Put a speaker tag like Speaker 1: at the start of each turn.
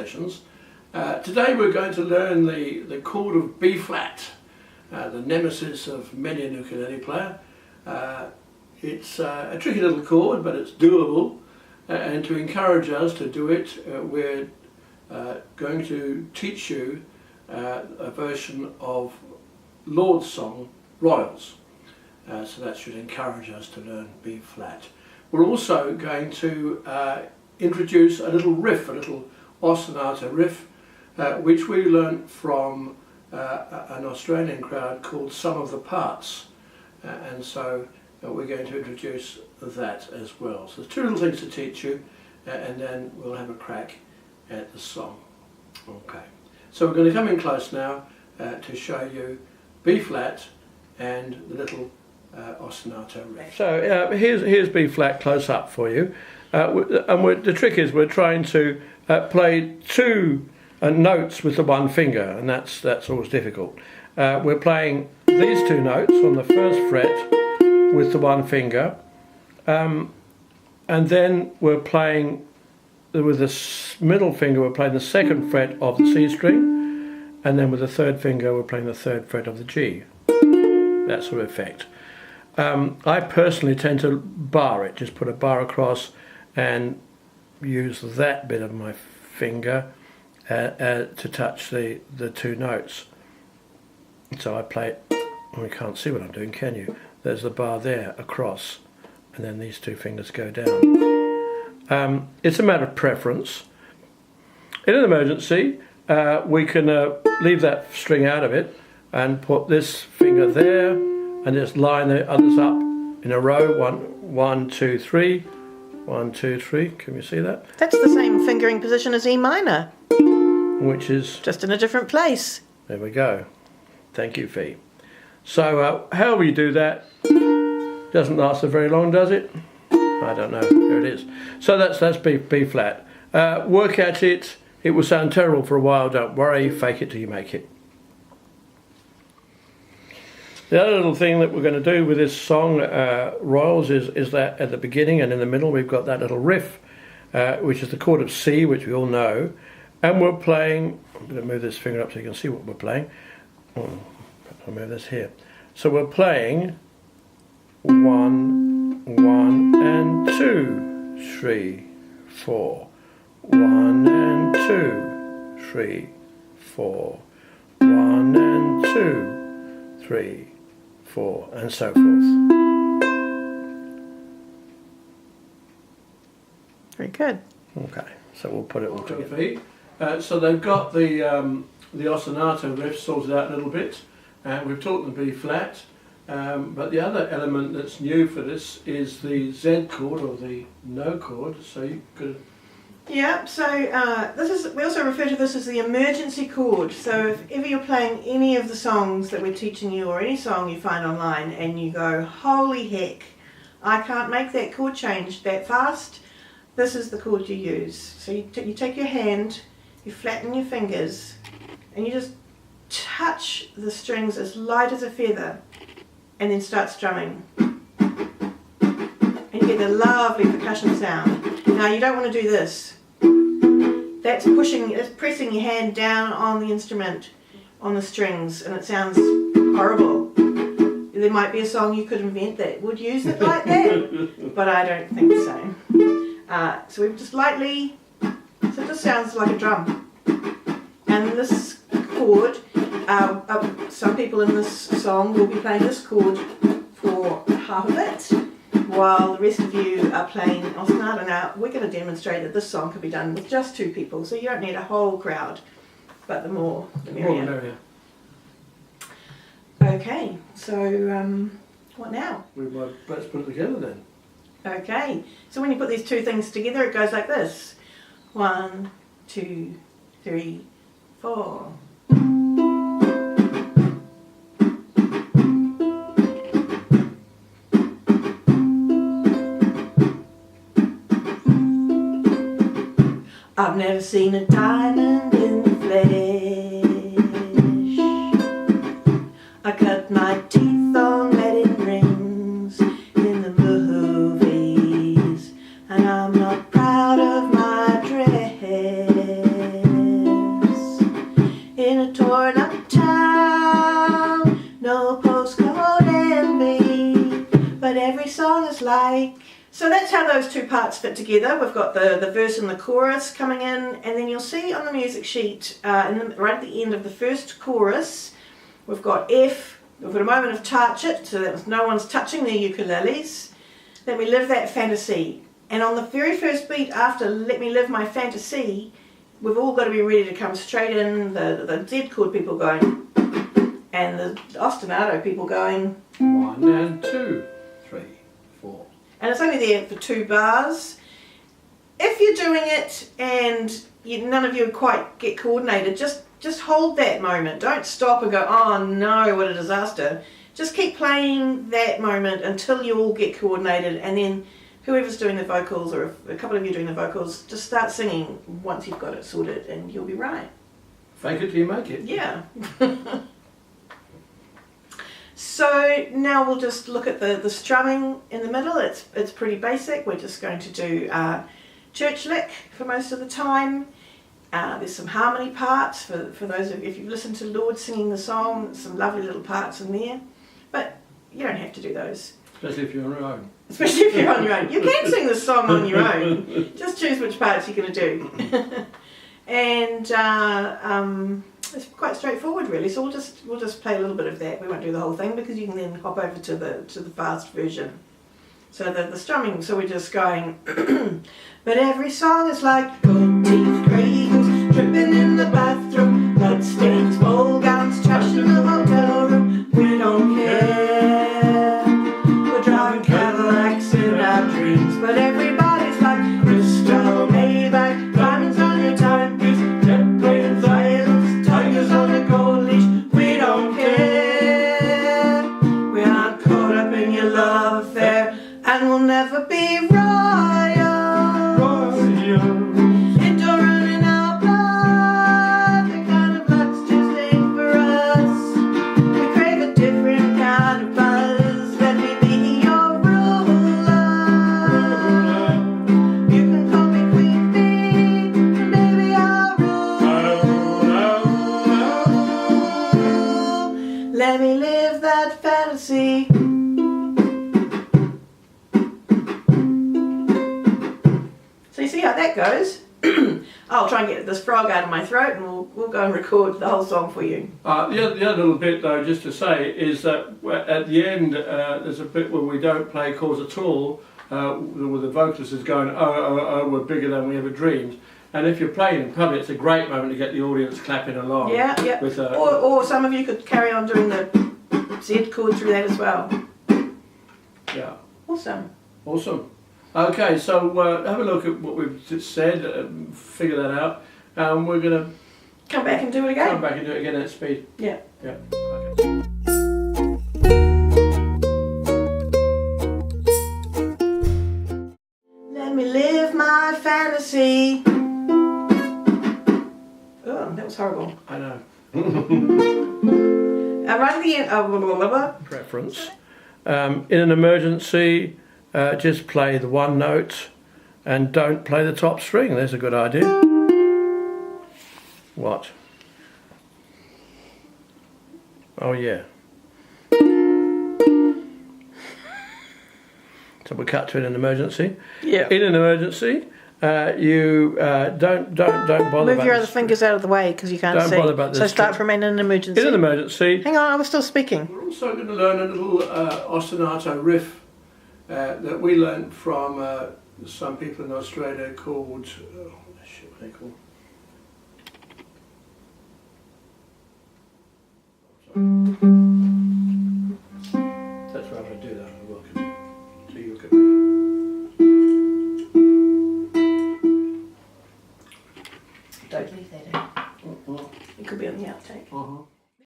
Speaker 1: sessions. Today we're going to learn the chord of B flat, the nemesis of many an ukulele player. It's a tricky little chord, but it's doable, and to encourage us to do it, we're going to teach you a version of Lord's song, Royals. So that should encourage us to learn B flat. We're also going to introduce a little riff, a little ostinato riff, which we learnt from an Australian crowd called Some of the Parts, and so we're going to introduce that as well. So there's two little things to teach you, and then we'll have a crack at the song. Okay, so we're going to come in close now to show you B flat and the little ostinato riff. So here's B flat close up for you, and the trick is we're trying to play two notes with the one finger, and that's always difficult. We're playing these two notes on the first fret with the one finger, and then we're playing with the middle finger, we're playing the second fret of the C string, and then with the third finger we're playing the third fret of the G. That sort of effect. I personally tend to bar it, just put a bar across and use that bit of my finger to touch the two notes. So I play it, and you can't see what I'm doing, can you? There's the bar there across, and then these two fingers go down. It's a matter of preference. In an emergency, we can leave that string out of it and put this finger there and just line the others up in a row. 1, 2, 3, 1, 2, 3. Can you see that?
Speaker 2: That's the same fingering position as E minor,
Speaker 1: which is
Speaker 2: just in a different place.
Speaker 1: There we go. Thank you, Fee. So how we do that doesn't last so very long, does it? I don't know. Here it is. So that's B flat. Work at it. It will sound terrible for a while. Don't worry. Fake it till you make it. The other little thing that we're going to do with this song, Royals, is that at the beginning and in the middle we've got that little riff, which is the chord of C, which we all know, and we're playing. I'm going to move this finger up so you can see what we're playing. I'll move this here. So we're playing 1, 1 and 2, 3, 4. 1 and 2, 3, 4. 1 and 2, 3, 4, and so forth.
Speaker 2: Very good.
Speaker 1: Okay, so we'll put it all together. So they've got the ostinato riff sorted out a little bit, and we've taught them B flat, but the other element that's new for this is the Z chord, or the no chord. So you could.
Speaker 2: Yeah, so we also refer to this as the emergency chord. So if ever you're playing any of the songs that we're teaching you, or any song you find online, and you go, holy heck, I can't make that chord change that fast, this is the chord you use. So you take your hand, you flatten your fingers, and you just touch the strings as light as a feather, and then start strumming. And you get a lovely percussion sound. Now you don't want to do this. That's pressing your hand down on the instrument, on the strings, and it sounds horrible. There might be a song you could invent that would use it like that, but I don't think so. So we just lightly, so it just sounds like a drum. And this chord, some people in this song will be playing this chord for half of it, while the rest of you are playing ostinato. Now, we're going to demonstrate that this song can be done with just two people, so you don't need a whole crowd, but the more the merrier. Okay, so what now?
Speaker 1: Let's put it together then.
Speaker 2: Okay, so when you put these two things together, it goes like this. 1, 2, 3, 4. I've never seen a diamond in the flesh. I cut my teeth on wedding rings in the movies, and I'm not proud of my dress. So that's how those two parts fit together. We've got the verse and the chorus coming in, and then you'll see on the music sheet, right at the end of the first chorus, we've got F, we've got a moment of touch it, so that no one's touching their ukuleles. Let me live that fantasy. And on the very first beat after Let Me Live My Fantasy, we've all got to be ready to come straight in, the Z chord people going, and the ostinato people going
Speaker 1: 1 and 2, 3, 4.
Speaker 2: And it's only there for 2 bars. If you're doing it and none of you quite get coordinated, just hold that moment. Don't stop and go, oh no, what a disaster. Just keep playing that moment until you all get coordinated, and then whoever's doing the vocals, or if a couple of you doing the vocals, just start singing once you've got it sorted and you'll be right.
Speaker 1: Fake it till you make it.
Speaker 2: Yeah. So now we'll just look at the strumming in the middle. It's pretty basic. We're just going to do church lick for most of the time. There's some harmony parts for those of, if you've listened to Lord singing the song, some lovely little parts in there. But you don't have to do those.
Speaker 1: Especially if you're on your own.
Speaker 2: Especially if you're on your own. You can sing the song on your own. Just choose which parts you're going to do. And it's quite straightforward really. So we'll just play a little bit of that. We won't do the whole thing because you can then hop over to the fast version. So the strumming. So we're just going. But every song is like gold teeth, cravings, dripping in the bathroom, bloodstains, ball gowns, trash in the hotel room. We don't care. We're driving Cadillacs in our dreams, but everybody's like crystal Maybach, diamonds on your timepiece, jet planes, islands, tigers on a gold leash. We don't care. We aren't caught up in your love affair, and we'll never be royal. It don't run in our blood. The kind of luck's just ain't for us. We crave a different kind of buzz. Let me be your ruler. You can call me Queen Bee, and baby I'll rule. Let me live that fantasy. So you see how that goes? I'll try and get this frog out of my throat, and we'll go and record the whole song for you.
Speaker 1: The other little bit though, just to say, is that at the end there's a bit where we don't play chords at all, where the vocalist is going, oh, we're bigger than we ever dreamed. And if you're playing in public, it's a great moment to get the audience clapping along.
Speaker 2: Yeah, yeah.
Speaker 1: With,
Speaker 2: or some of you could carry on doing the Z chord through that as well.
Speaker 1: Yeah.
Speaker 2: Awesome.
Speaker 1: Awesome. Okay, so have a look at what we've just said, figure that out, and we're going to
Speaker 2: come back and do it again.
Speaker 1: Come back and do it again at speed.
Speaker 2: Yeah.
Speaker 1: Yeah. Okay.
Speaker 2: Let me live my fantasy. Oh, that was horrible.
Speaker 1: I know.
Speaker 2: Right at the end. Oh, blah, blah, blah, blah.
Speaker 1: Preference. In an emergency, just play the one note and don't play the top string. There's a good idea. What? Oh yeah. So we cut to in an emergency.
Speaker 2: Yeah.
Speaker 1: In an emergency, you don't bother.
Speaker 2: Move your other fingers out of the way because you can't see.
Speaker 1: Don't bother about this.
Speaker 2: So start from in an emergency.
Speaker 1: In an emergency.
Speaker 2: Hang on, I was still speaking.
Speaker 1: We're also going to learn a little ostinato riff that we learned from some people in Australia called, what are they called? That's right, I do that. I'm welcome. So you look at me.
Speaker 2: Don't leave that in. It could be on the outtake.